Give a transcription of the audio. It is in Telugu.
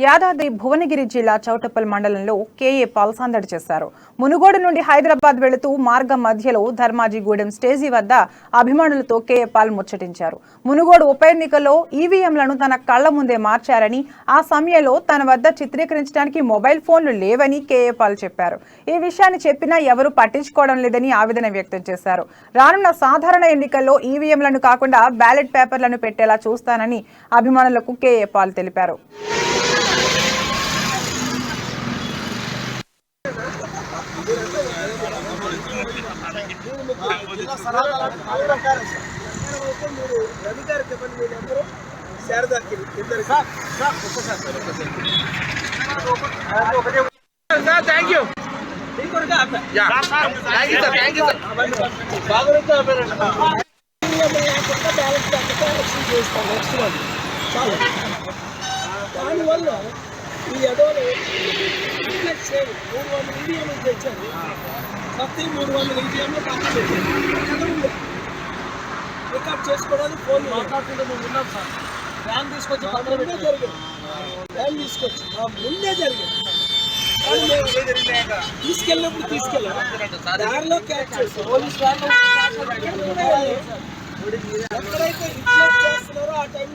యాదాద్రి భువనగిరి జిల్లా చౌటప్పల్ మండలంలో కేఏ పాల్ సందడి చేశారు. మునుగోడు నుండి హైదరాబాద్ వెళుతూ మార్గం మధ్యలో ధర్మాజిగూడెం స్టేజీ వద్ద అభిమానులతో కేఏ పాల్ ముచ్చటించారు. మునుగోడు ఉప ఎన్నికల్లో ఈవీఎంలను తన కళ్ల ముందే మార్చారని, ఆ సమయంలో తన వద్ద చిత్రీకరించడానికి మొబైల్ ఫోన్లు లేవని కేఏ పాల్ చెప్పారు. ఈ విషయాన్ని చెప్పినా ఎవరూ పట్టించుకోవడం లేదని ఆవేదన వ్యక్తం చేశారు. రానున్న సాధారణ ఎన్నికల్లో ఈవీఎంలను కాకుండా బ్యాలెట్ పేపర్లను పెట్టేలా చూస్తానని అభిమానులకు కేఏ పాల్ తెలిపారు. దానివల్ల ఈ ఎడవలు సేవ్ 300 ఈవీఎంలు తెచ్చారు. ప్రతి 300 ఈవీఎంలు పక్కన పెట్టారు. రికార్డ్ చేసుకోవడానికి ఫోన్ మాట్లాడుతుంటే మేము ఉన్నాం సార్. వ్యాన్ తీసుకొచ్చి ముందే జరిగింది. వ్యాన్ తీసుకొచ్చి ముందే జరిగింది. తీసుకెళ్ళినప్పుడు తీసుకెళ్ళాం. దారిలో క్యాచ్ చేస్తాం. పోలీస్ వ్యాన్ ఎక్కడైతే ఇన్ఫ్లుయెన్స్ చేస్తున్నారో ఆ టైంలో